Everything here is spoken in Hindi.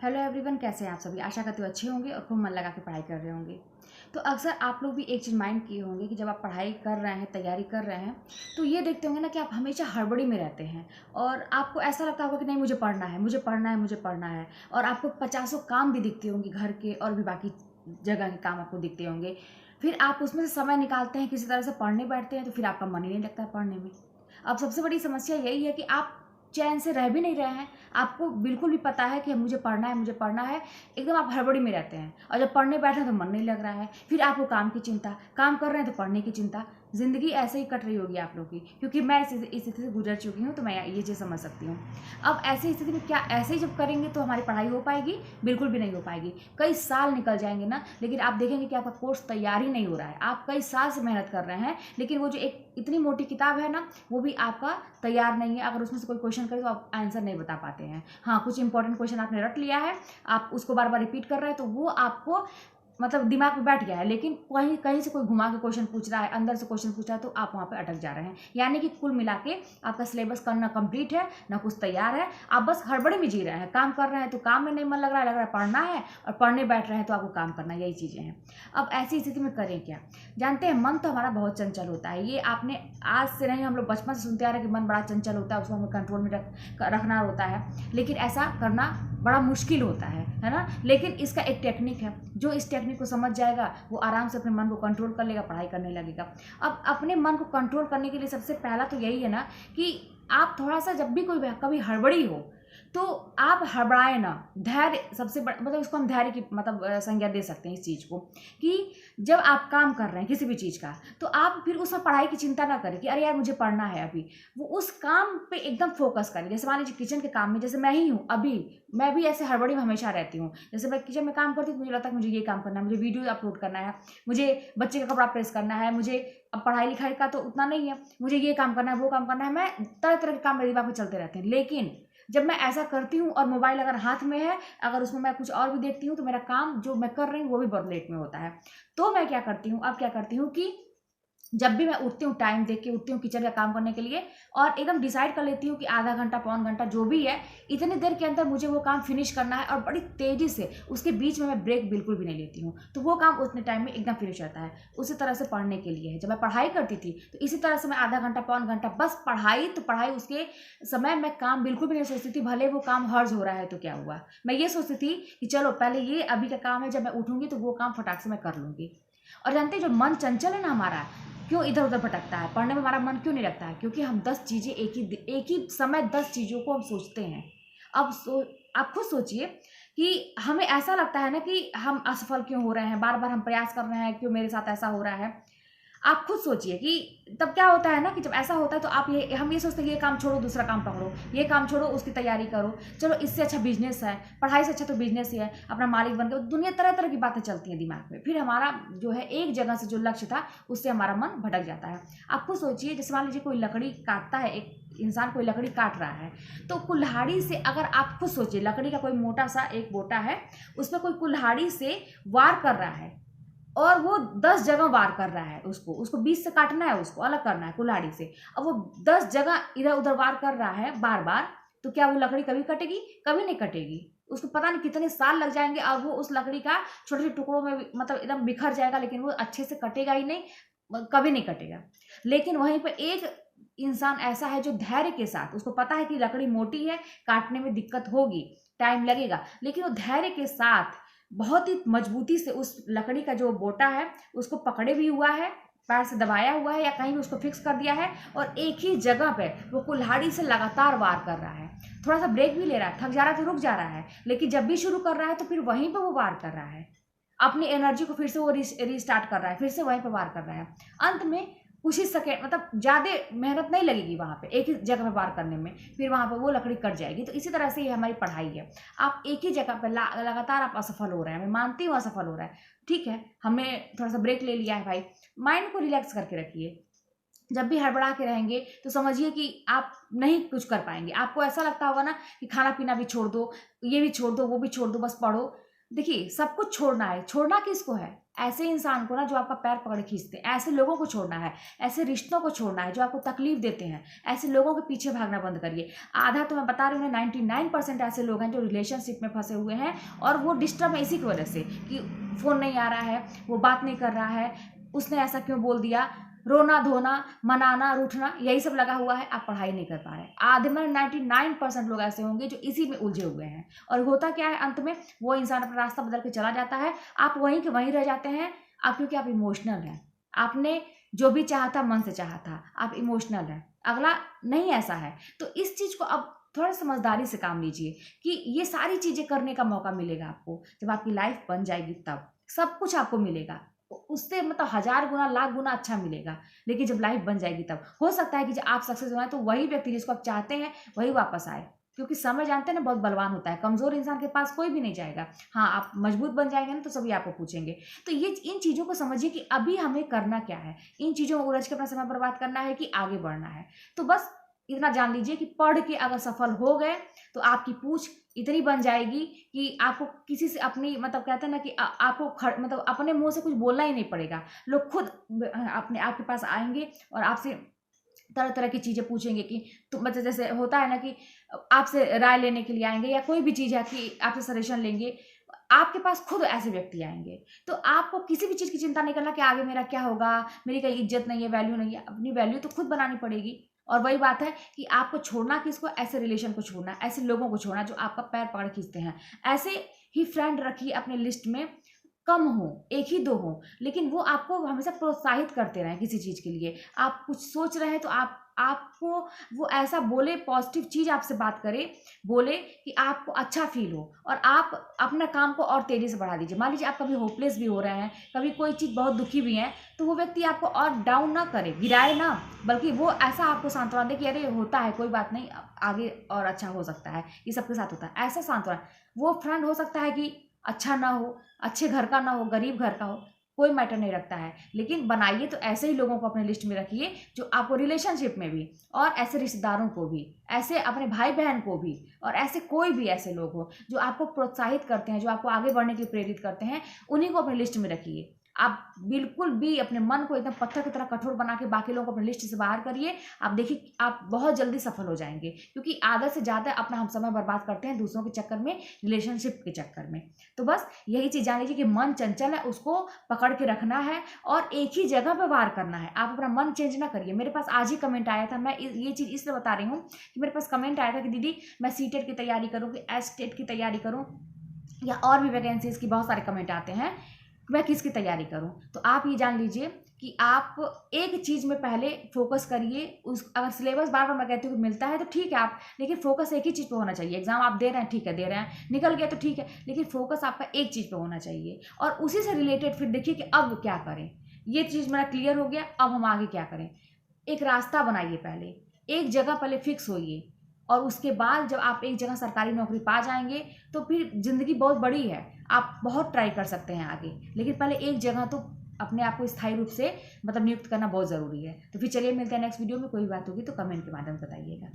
हेलो एवरीवन, कैसे हैं आप सभी। आशा करते हो अच्छे होंगे और खूब मन लगा के पढ़ाई कर रहे होंगे। तो अक्सर आप लोग भी एक चीज़ माइंड किए होंगे कि जब आप पढ़ाई कर रहे हैं, तैयारी कर रहे हैं, तो ये देखते होंगे ना कि आप हमेशा हड़बड़ी में रहते हैं और आपको ऐसा लगता होगा कि नहीं, मुझे पढ़ना है, मुझे पढ़ना है, मुझे पढ़ना है। और आपको पचासों काम भी दिखते होंगे, घर के और भी बाकी जगह के काम आपको दिखते होंगे। फिर आप उसमें से समय निकालते हैं, किसी तरह से पढ़ने बैठते हैं, तो फिर आपका मन ही नहीं लगता है पढ़ने में। अब सबसे बड़ी समस्या यही है कि आप चैन से रह भी नहीं रहे हैं। आपको बिल्कुल भी पता है कि मुझे पढ़ना है, मुझे पढ़ना है, एकदम आप हड़बड़ी में रहते हैं। और जब पढ़ने बैठे तो मन नहीं लग रहा है, फिर आपको काम की चिंता, काम कर रहे हैं तो पढ़ने की चिंता। ज़िंदगी ऐसे ही कट रही होगी आप लोग की, क्योंकि मैं इस स्थिति से गुजर चुकी हूँ, तो मैं ये चीज़ समझ सकती हूँ। अब ऐसी स्थिति में क्या ऐसे ही जब करेंगे तो हमारी पढ़ाई हो पाएगी? बिल्कुल भी नहीं हो पाएगी। कई साल निकल जाएंगे ना, लेकिन आप देखेंगे कि आपका कोर्स तैयार ही नहीं हो रहा है। आप कई साल से मेहनत कर रहे हैं, लेकिन वो जो एक इतनी मोटी किताब है ना, वो भी आपका तैयार नहीं है। अगर उसमें से कोई क्वेश्चन करे तो आप आंसर नहीं बता पाते हैं। हाँ, कुछ इंपॉर्टेंट क्वेश्चन आपने रट लिया है, आप उसको बार बार रिपीट कर रहे हैं, तो वो आपको मतलब दिमाग में बैठ गया है। लेकिन कहीं कहीं से कोई घुमा के क्वेश्चन पूछ रहा है, अंदर से क्वेश्चन पूछ रहा है, तो आप वहाँ पे अटक जा रहे हैं। यानी कि कुल मिला के आपका सिलेबस करना कंप्लीट है, ना कुछ तैयार है। आप बस हड़बड़ी में जी रहे हैं। काम कर रहे हैं तो काम में नहीं मन लग रहा है पढ़ना है, और पढ़ने बैठ रहे हैं तो आपको काम करना है। यही चीज़ें हैं। अब ऐसी स्थिति में करें क्या? जानते हैं, मन तो हमारा बहुत चंचल होता है। ये आपने आज से नहीं, हम लोग बचपन से सुनते आ रहे हैं कि मन बड़ा चंचल होता है, उसको हमें कंट्रोल में रखना होता है। लेकिन ऐसा करना बड़ा मुश्किल होता है ना। लेकिन इसका एक टेक्निक है, जो इस टेक्निक को समझ जाएगा वो आराम से अपने मन को कंट्रोल कर लेगा, पढ़ाई करने लगेगा। अब अपने मन को कंट्रोल करने के लिए सबसे पहला तो यही है ना कि आप थोड़ा सा, जब भी कोई कभी हड़बड़ी हो तो आप हड़बड़ाए ना। धैर्य सबसे बड़ा, मतलब इसको हम धैर्य की मतलब संज्ञा दे सकते हैं इस चीज़ को, कि जब आप काम कर रहे हैं किसी भी चीज़ का, तो आप फिर उसमें पढ़ाई की चिंता ना करें कि अरे यार मुझे पढ़ना है अभी। वो उस काम पे एकदम फोकस करें। जैसे मान लीजिए किचन के काम में, जैसे मैं ही हूँ अभी, मैं भी ऐसे हड़बड़ी में हमेशा रहती हूँ। जैसे मैं किचन में काम करती हूँ तो मुझे लगता है कि मुझे ये काम करना है, मुझे वीडियो अपलोड करना है, मुझे बच्चे का कपड़ा प्रेस करना है, मुझे अब पढ़ाई लिखाई का तो उतना नहीं है, मुझे ये काम करना है, वो काम करना है। मैं तरह तरह के काम मेरे दिमाग में चलते रहते हैं। लेकिन जब मैं ऐसा करती हूँ और मोबाइल अगर हाथ में है, अगर उसमें मैं कुछ और भी देखती हूँ, तो मेरा काम जो मैं कर रही हूँ वो भी बहुत लेट में होता है। तो मैं क्या करती हूँ, अब क्या करती हूँ कि जब भी मैं उठती हूँ, टाइम देख के उठती हूँ किचन का काम करने के लिए, और एकदम डिसाइड कर लेती हूँ कि आधा घंटा, पौन घंटा, जो भी है, इतनी देर के अंदर मुझे वो काम फिनिश करना है। और बड़ी तेजी से, उसके बीच में मैं ब्रेक बिल्कुल भी नहीं लेती हूँ, तो वो काम उतने टाइम में एकदम फिनिश रहता है। उसी तरह से पढ़ने के लिए है। जब मैं पढ़ाई करती थी तो इसी तरह से मैं आधा घंटा, पौन घंटा बस पढ़ाई, तो पढ़ाई उसके समय मैं काम बिल्कुल भी नहीं सोचती थी। भले वो काम हर्ज हो रहा है तो क्या हुआ, मैं ये सोचती थी कि चलो पहले ये अभी का काम है, जब मैं उठूंगी तो वो काम फटाक से मैं कर लूंगी। और जानते हैं, जो मन चंचल है ना हमारा, क्यों इधर उधर भटकता है, पढ़ने में हमारा मन क्यों नहीं लगता है? क्योंकि हम 10 चीज़ें एक ही समय 10 चीज़ों को हम सोचते हैं। अब आप खुद सोचिए कि हमें ऐसा लगता है ना कि हम असफल क्यों हो रहे हैं, बार बार हम प्रयास कर रहे हैं, क्यों मेरे साथ ऐसा हो रहा है। आप खुद सोचिए कि तब क्या होता है ना, कि जब ऐसा होता है तो हम ये सोचते हैं कि ये काम छोड़ो, दूसरा काम पकड़ो, ये काम छोड़ो, उसकी तैयारी करो, चलो इससे अच्छा बिजनेस है, पढ़ाई से अच्छा तो बिजनेस ही है, अपना मालिक बन के। दुनिया तरह तरह की बातें चलती हैं दिमाग में। फिर हमारा जो है एक जगह से जो लक्ष्य था उससे हमारा मन भटक जाता है। आप खुद सोचिए, जैसे मान लीजिए कोई लकड़ी काटता है, एक इंसान कोई लकड़ी काट रहा है, तो कुल्हाड़ी से, अगर आप खुद सोचिए, लकड़ी का कोई मोटा सा एक बोटा है, उस पर कोई कुल्हाड़ी से वार कर रहा है, और वो 10 जगह वार कर रहा है, उसको बीच से काटना है, उसको अलग करना है कुल्हाड़ी से। अब वो 10 जगह इधर उधर वार कर रहा है बार बार, तो क्या वो लकड़ी कभी कटेगी? कभी नहीं कटेगी। उसको पता नहीं कितने साल लग जाएंगे, और वो उस लकड़ी का छोटे छोटे टुकड़ों में मतलब एकदम बिखर जाएगा, लेकिन वो अच्छे से कटेगा ही नहीं, कभी नहीं कटेगा। लेकिन वहीं पर एक इंसान ऐसा है जो धैर्य के साथ, उसको पता है कि लकड़ी मोटी है, काटने में दिक्कत होगी, टाइम लगेगा, लेकिन वो धैर्य के साथ बहुत ही मजबूती से उस लकड़ी का जो बोटा है उसको पकड़े भी हुआ है, पैर से दबाया हुआ है, या कहीं भी उसको फिक्स कर दिया है, और एक ही जगह पे वो कुल्हाड़ी से लगातार वार कर रहा है। थोड़ा सा ब्रेक भी ले रहा है, थक जा रहा है तो रुक जा रहा है, लेकिन जब भी शुरू कर रहा है तो फिर वहीं पे वो वार कर रहा है। अपनी एनर्जी को फिर से वो रीस्टार्ट कर रहा है, फिर से वहीं पे वार कर रहा है। अंत में कुछ ही सेकेंड, मतलब ज़्यादा मेहनत नहीं लगेगी वहाँ पे एक ही जगह पे वार करने में, फिर वहाँ पे वो लकड़ी कट जाएगी। तो इसी तरह से ये हमारी पढ़ाई है। आप एक ही जगह पे लगातार आप असफल हो रहे हैं, मैं मानती हूँ असफल हो रहा है, ठीक है, हमने थोड़ा सा ब्रेक ले लिया है भाई, माइंड को रिलैक्स करके रखिए। जब भी हड़बड़ा के रहेंगे तो समझिए कि आप नहीं कुछ कर पाएंगे। आपको ऐसा लगता होगा ना कि खाना पीना भी छोड़ दो, ये भी छोड़ दो, वो भी छोड़ दो, बस पढ़ो। देखिए सब कुछ छोड़ना है। छोड़ना किसको है? ऐसे इंसान को ना जो आपका पैर पकड़ खींचते हैं, ऐसे लोगों को छोड़ना है, ऐसे रिश्तों को छोड़ना है जो आपको तकलीफ देते हैं, ऐसे लोगों के पीछे भागना बंद करिए। आधा तो मैं बता रही हूँ 99% ऐसे लोग हैं जो रिलेशनशिप में फंसे हुए हैं और वो डिस्टर्ब है इसी की वजह से कि फ़ोन नहीं आ रहा है, वो बात नहीं कर रहा है, उसने ऐसा क्यों बोल दिया, रोना धोना, मनाना, रूठना, यही सब लगा हुआ है। आप पढ़ाई नहीं कर पा रहे। आधे में 99% लोग ऐसे होंगे जो इसी में उलझे हुए हैं। और होता क्या है अंत में, वो इंसान अपना रास्ता बदल के चला जाता है, आप वहीं के वहीं रह जाते हैं। आप क्योंकि आप इमोशनल हैं, आपने जो भी चाहा था मन से चाहा था, आप इमोशनल हैं, अगला नहीं ऐसा है। तो इस चीज़ को अब थोड़ा समझदारी से काम लीजिए कि ये सारी चीज़ें करने का मौका मिलेगा आपको जब आपकी लाइफ बन जाएगी, तब सब कुछ आपको मिलेगा। उससे मतलब 1000 गुना लाख गुना अच्छा मिलेगा। लेकिन जब लाइफ बन जाएगी तब हो सकता है कि जब आप सक्सेस हो तो वही व्यक्ति जिसको आप चाहते हैं वही वापस आए, क्योंकि समय जानते हैं ना बहुत बलवान होता है। कमजोर इंसान के पास कोई भी नहीं जाएगा। हाँ, आप मजबूत बन जाएंगे ना तो सभी आपको पूछेंगे। तो ये इन चीज़ों को समझिए कि अभी हमें करना क्या है। इन चीज़ों में उलझ के अपना समय बर्बाद करना है कि आगे बढ़ना है। तो बस इतना जान लीजिए कि पढ़ के अगर सफल हो गए तो आपकी पूछ इतनी बन जाएगी कि आपको किसी से अपनी मतलब कहते हैं ना कि आपको मतलब अपने मुंह से कुछ बोलना ही नहीं पड़ेगा। लोग खुद अपने आपके पास आएंगे और आपसे तरह तरह की चीज़ें पूछेंगे कि तो मतलब जैसे होता है ना कि आपसे राय लेने के लिए आएंगे या कोई भी चीज़ है कि आपसे सजेशन लेंगे। आपके पास खुद ऐसे व्यक्ति आएंगे। तो आपको किसी भी चीज़ की चिंता नहीं करना कि आगे मेरा क्या होगा, मेरी कहीं इज्जत नहीं है, वैल्यू नहीं है। अपनी वैल्यू तो खुद बनानी पड़ेगी। और वही बात है कि आपको छोड़ना किसको, ऐसे रिलेशन को छोड़ना, ऐसे लोगों को छोड़ना जो आपका पैर पकड़ खींचते हैं। ऐसे ही फ्रेंड रखिए अपने लिस्ट में, कम हो, 1 ही 2 हो, लेकिन वो आपको हमेशा प्रोत्साहित करते रहें किसी चीज़ के लिए। आप कुछ सोच रहे हैं तो आपको वो ऐसा बोले, पॉजिटिव चीज़ आपसे बात करे, बोले कि आपको अच्छा फील हो और आप अपना काम को और तेज़ी से बढ़ा दीजिए। मान लीजिए आप कभी होपलेस भी हो रहे हैं, कभी कोई चीज़ बहुत दुखी भी हैं, तो वो व्यक्ति आपको और डाउन ना करे, गिराए ना, बल्कि वो ऐसा आपको सांत्वना दे कि अरे होता है, कोई बात नहीं, आगे और अच्छा हो सकता है, ये सबके साथ होता है, ऐसा सांत्वना। वो फ्रेंड हो सकता है कि अच्छा ना हो, अच्छे घर का ना हो, गरीब घर का हो, कोई मैटर नहीं रखता है। लेकिन बनाइए तो ऐसे ही लोगों को अपने लिस्ट में रखिए जो आपको रिलेशनशिप में भी, और ऐसे रिश्तेदारों को भी, ऐसे अपने भाई बहन को भी, और ऐसे कोई भी ऐसे लोग हो जो आपको प्रोत्साहित करते हैं, जो आपको आगे बढ़ने के लिए प्रेरित करते हैं, उन्हीं को अपने लिस्ट में रखिए। आप बिल्कुल भी अपने मन को एकदम पत्थर की तरह कठोर बना के बाकी लोगों को अपनी लिस्ट से बाहर करिए। आप देखिए आप बहुत जल्दी सफल हो जाएंगे, क्योंकि आधा से ज़्यादा अपना हम समय बर्बाद करते हैं दूसरों के चक्कर में, रिलेशनशिप के चक्कर में। तो बस यही चीज़ जान लीजिए कि मन चंचल है, उसको पकड़ के रखना है और एक ही जगह पर वार करना है। आप अपना मन चेंज ना करिए। मेरे पास आज ही कमेंट आया था, मैं ये चीज़ इसलिए बता रही हूँ कि मेरे पास कमेंट आया था कि दीदी मैं सीटेट की तैयारी करूँ कि एस्टेट की तैयारी करूँ, या और भी वैकेंसीज की बहुत सारे कमेंट आते हैं, मैं किसकी तैयारी करूं। तो आप ये जान लीजिए कि आप एक चीज़ में पहले फोकस करिए। उस अगर सिलेबस बार बार मैं कहती हूँ कि मिलता है तो ठीक है आप, लेकिन फोकस एक ही चीज़ पे होना चाहिए। एग्जाम आप दे रहे हैं, ठीक है दे रहे हैं, निकल गया तो ठीक है, लेकिन फोकस आपका एक चीज़ पे होना चाहिए। और उसी से रिलेटेड फिर देखिए कि अब क्या करें। ये चीज़ मेरा क्लियर हो गया, अब हम आगे क्या करें। एक रास्ता बनाइए, पहले एक जगह पहले फिक्स होइए, और उसके बाद जब आप एक जगह सरकारी नौकरी पा जाएंगे तो फिर ज़िंदगी बहुत बड़ी है, आप बहुत ट्राई कर सकते हैं आगे। लेकिन पहले एक जगह तो अपने आप को स्थायी रूप से मतलब नियुक्त करना बहुत ज़रूरी है। तो फिर चलिए मिलते हैं नेक्स्ट वीडियो में। कोई बात होगी तो कमेंट के माध्यम से बताइएगा।